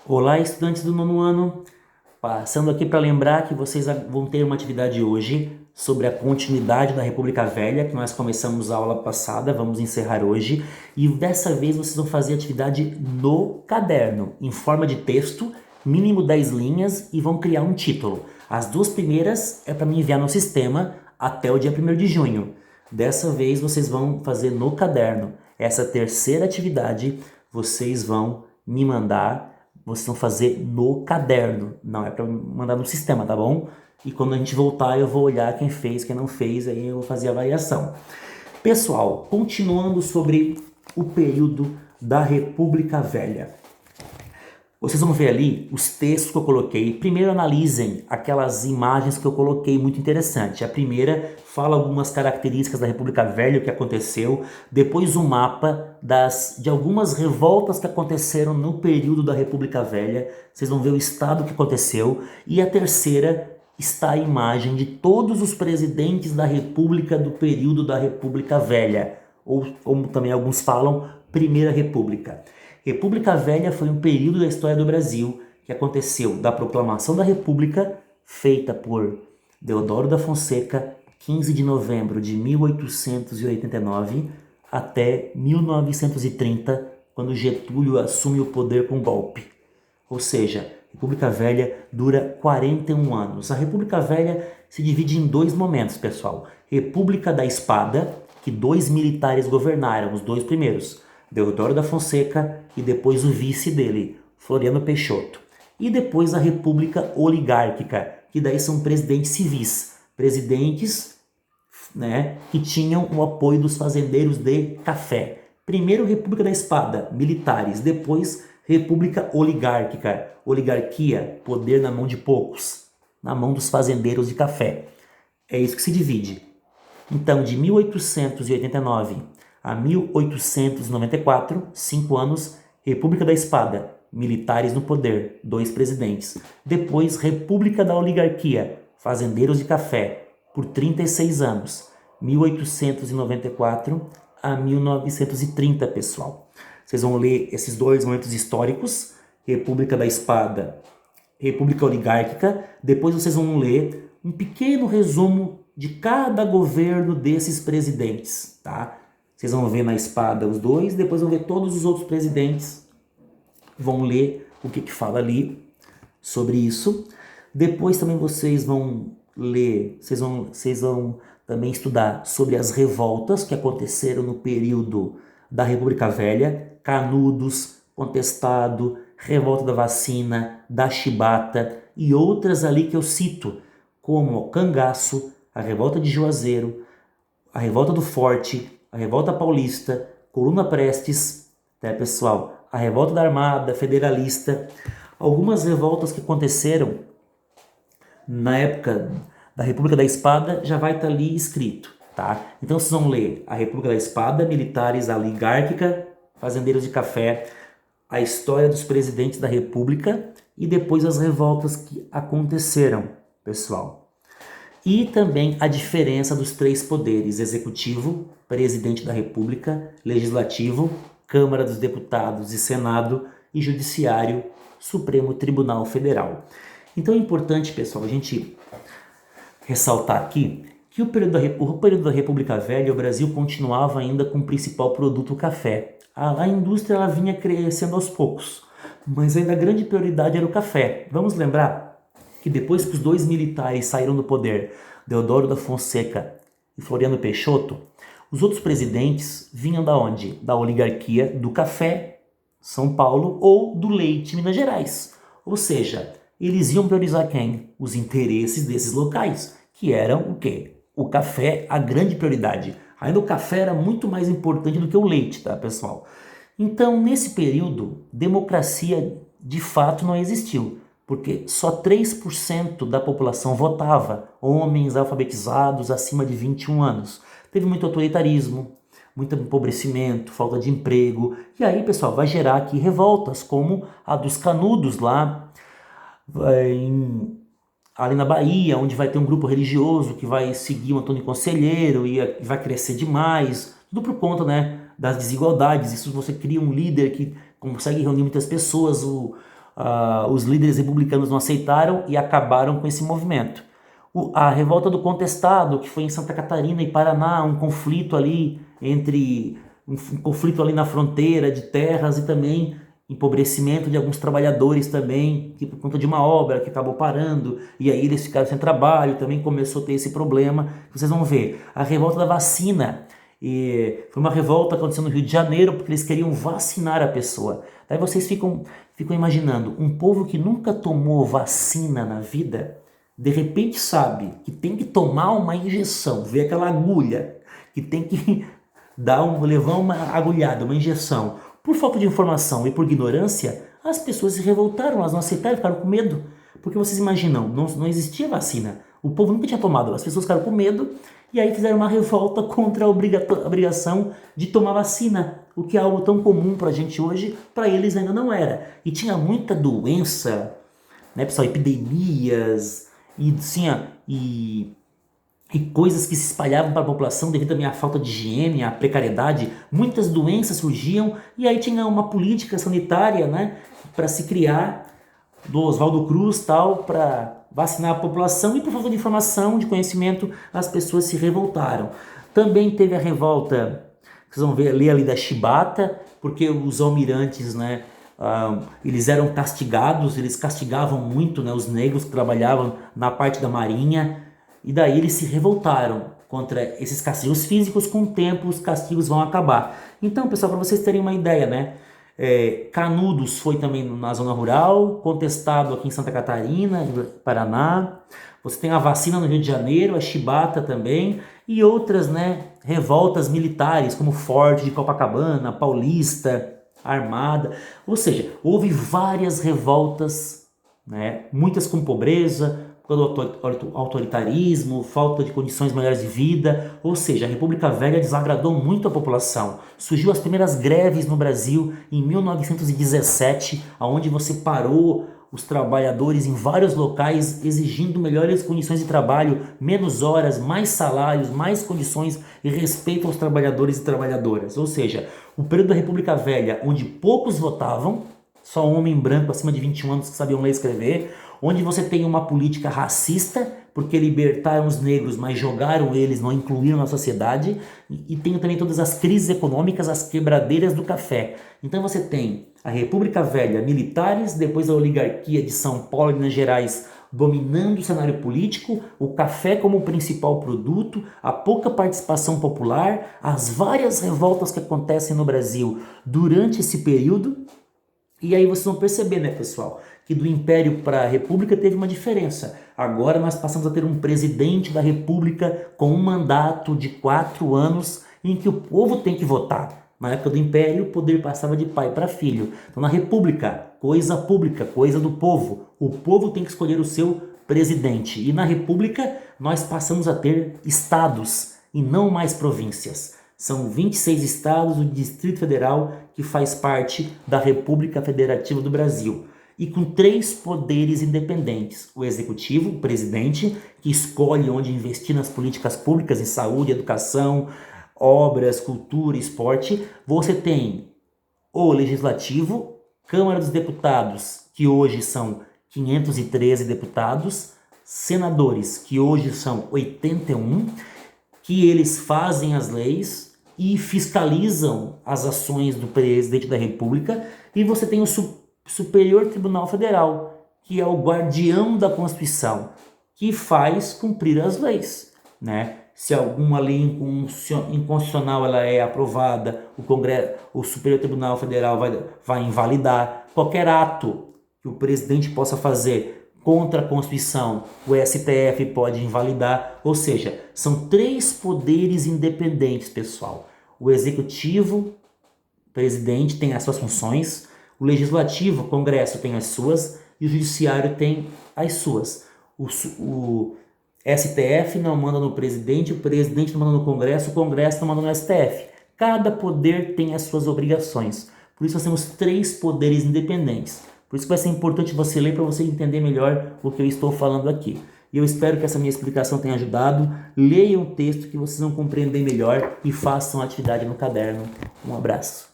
Olá, estudantes do nono ano. Passando aqui para lembrar que vocês vão ter uma atividade hoje sobre a continuidade da República Velha, que nós começamos a aula passada, vamos encerrar hoje. E dessa vez vocês vão fazer a atividade no caderno, em forma de texto, mínimo 10 linhas, e vão criar um título. As duas primeiras é para me enviar no sistema até o dia 1º de junho. Dessa vez vocês vão fazer no caderno. Essa terceira atividade vocês vão me mandar. Vocês vão fazer no caderno, não é para mandar no sistema, tá bom? E quando a gente voltar eu vou olhar quem fez, quem não fez, aí eu vou fazer a avaliação. Pessoal, continuando sobre o período da República Velha. Vocês vão ver ali os textos que eu coloquei. Primeiro analisem aquelas imagens que eu coloquei, muito interessante. A primeira fala algumas características da República Velha, o que aconteceu. Depois o mapa de algumas revoltas que aconteceram no período da República Velha. Vocês vão ver o estado que aconteceu. E a terceira está a imagem de todos os presidentes da República do período da República Velha. Ou como também alguns falam, Primeira República. República Velha foi um período da história do Brasil que aconteceu da proclamação da República, feita por Deodoro da Fonseca, 15 de novembro de 1889, até 1930, quando Getúlio assume o poder com golpe. Ou seja, República Velha dura 41 anos. A República Velha se divide em dois momentos, pessoal. República da Espada, que 2 militares governaram, os 2 primeiros, Deodoro da Fonseca e depois o vice dele, Floriano Peixoto. E depois a República Oligárquica, que daí são presidentes civis, presidentes, né, que tinham o apoio dos fazendeiros de café. Primeiro República da Espada, militares, depois República Oligárquica, oligarquia, poder na mão de poucos, na mão dos fazendeiros de café. É isso que se divide. Então, de 1889 a 1894, 5 anos, República da Espada, militares no poder, 2 presidentes. Depois, República da Oligarquia, fazendeiros de café, por 36 anos, 1894 a 1930, pessoal. Vocês vão ler esses dois momentos históricos, República da Espada, República Oligárquica. Depois vocês vão ler um pequeno resumo de cada governo desses presidentes, tá? Vocês vão ver na espada os dois, depois vão ver todos os outros presidentes, vão ler o que fala ali sobre isso. Depois também vocês vão ler, vocês vão também estudar sobre as revoltas que aconteceram no período da República Velha, Canudos, Contestado, Revolta da Vacina, da Chibata e outras ali que eu cito, como o Cangaço, a Revolta de Juazeiro, a Revolta do Forte, a Revolta Paulista, Coluna Prestes, né, pessoal? A Revolta da Armada, Federalista, algumas revoltas que aconteceram na época da República da Espada já vai estar ali escrito, tá? Então vocês vão ler a República da Espada, militares, a oligárquica, fazendeiros de café, a história dos presidentes da República e depois as revoltas que aconteceram, pessoal. E também a diferença dos 3 poderes: executivo, presidente da República, legislativo, Câmara dos Deputados e Senado, e judiciário, Supremo Tribunal Federal. Então é importante, pessoal, a gente ressaltar aqui que o período da República Velha, o Brasil continuava ainda com o principal produto, o café. A indústria ela vinha crescendo aos poucos, mas ainda a grande prioridade era o café. Vamos lembrar que depois que os 2 militares saíram do poder, Deodoro da Fonseca e Floriano Peixoto, os outros presidentes vinham da onde? Da oligarquia do café, São Paulo, ou do leite, Minas Gerais. Ou seja, eles iam priorizar quem? Os interesses desses locais, que eram o quê? O café, a grande prioridade. Ainda o café era muito mais importante do que o leite, tá, pessoal? Então, nesse período, democracia de fato não existiu, porque só 3% da população votava, homens alfabetizados acima de 21 anos. Teve muito autoritarismo, muito empobrecimento, falta de emprego, e aí, pessoal, vai gerar aqui revoltas, como a dos Canudos lá, ali na Bahia, onde vai ter um grupo religioso que vai seguir o Antônio Conselheiro e vai crescer demais, tudo por conta, né, das desigualdades. Isso você cria um líder que consegue reunir muitas pessoas, os líderes republicanos não aceitaram e acabaram com esse movimento. A revolta do contestado, que foi em Santa Catarina e Paraná, um conflito ali um conflito ali na fronteira de terras e também empobrecimento de alguns trabalhadores também, que por conta de uma obra que acabou parando, e aí eles ficaram sem trabalho, também começou a ter esse problema. Vocês vão ver, a revolta da vacina, foi uma revolta que aconteceu no Rio de Janeiro, porque eles queriam vacinar a pessoa. Daí vocês ficam imaginando, um povo que nunca tomou vacina na vida, de repente sabe que tem que tomar uma injeção, ver aquela agulha, que tem que levar uma agulhada, uma injeção. Por falta de informação e por ignorância, as pessoas se revoltaram, elas não aceitaram, ficaram com medo. Porque vocês imaginam, não existia vacina, o povo nunca tinha tomado, as pessoas ficaram com medo e aí fizeram uma revolta contra a obrigação de tomar vacina, o que é algo tão comum pra gente hoje, para eles ainda não era. E tinha muita doença, né, pessoal, epidemias e coisas que se espalhavam para a população devido à minha falta de higiene, à precariedade. Muitas doenças surgiam e aí tinha uma política sanitária, né, para se criar, do Oswaldo Cruz tal, para vacinar a população, e por falta de informação, de conhecimento, as pessoas se revoltaram. Também teve a revolta, vocês vão ver, ler ali da Chibata, porque os almirantes, né, eles eram castigados, eles castigavam muito, né, os negros que trabalhavam na parte da marinha, e daí eles se revoltaram contra esses castigos físicos. Com o tempo os castigos vão acabar. Então, pessoal, para vocês terem uma ideia, né, Canudos foi também na zona rural, contestado aqui em Santa Catarina, Paraná. Você tem a vacina no Rio de Janeiro, a Chibata também, e outras, né, revoltas militares, como Forte de Copacabana, Paulista, Armada. Ou seja, houve várias revoltas, né, muitas com pobreza, pelo autoritarismo, falta de condições melhores de vida. Ou seja, a República Velha desagradou muito a população. Surgiu as primeiras greves no Brasil em 1917, onde você parou os trabalhadores em vários locais exigindo melhores condições de trabalho, menos horas, mais salários, mais condições e respeito aos trabalhadores e trabalhadoras. Ou seja, o período da República Velha, onde poucos votavam, só homem branco acima de 21 anos que sabiam ler e escrever, onde você tem uma política racista, porque libertaram os negros, mas jogaram eles, não incluíram na sociedade, e tem também todas as crises econômicas, as quebradeiras do café. Então você tem a República Velha, militares, depois a oligarquia de São Paulo e Minas Gerais dominando o cenário político, o café como principal produto, a pouca participação popular, as várias revoltas que acontecem no Brasil durante esse período. E aí vocês vão perceber, né, pessoal, que do Império para a República teve uma diferença. Agora nós passamos a ter um presidente da República com um mandato de 4 anos em que o povo tem que votar. Na época do Império, o poder passava de pai para filho. Então na República, coisa pública, coisa do povo. O povo tem que escolher o seu presidente. E na República, nós passamos a ter estados e não mais províncias. São 26 estados do Distrito Federal que faz parte da República Federativa do Brasil. E com 3 poderes independentes. O executivo, o presidente, que escolhe onde investir nas políticas públicas em saúde, educação, obras, cultura, esporte. Você tem o legislativo, Câmara dos Deputados, que hoje são 513 deputados, senadores, que hoje são 81, que eles fazem as leis e fiscalizam as ações do presidente da República. E você tem o Superior Tribunal Federal, que é o guardião da Constituição, que faz cumprir as leis, né? Se alguma lei inconstitucional ela é aprovada, o Superior Tribunal Federal vai invalidar. Qualquer ato que o presidente possa fazer contra a Constituição, o STF pode invalidar. Ou seja, são 3 poderes independentes, pessoal. O Executivo, o presidente, tem as suas funções, o Legislativo, o Congresso, tem as suas, e o Judiciário tem as suas. O STF não manda no presidente, o presidente não manda no Congresso, o Congresso não manda no STF. Cada poder tem as suas obrigações. Por isso nós temos 3 poderes independentes. Por isso que vai ser importante você ler para você entender melhor o que eu estou falando aqui. E eu espero que essa minha explicação tenha ajudado. Leiam o texto que vocês vão compreender melhor e façam a atividade no caderno. Um abraço.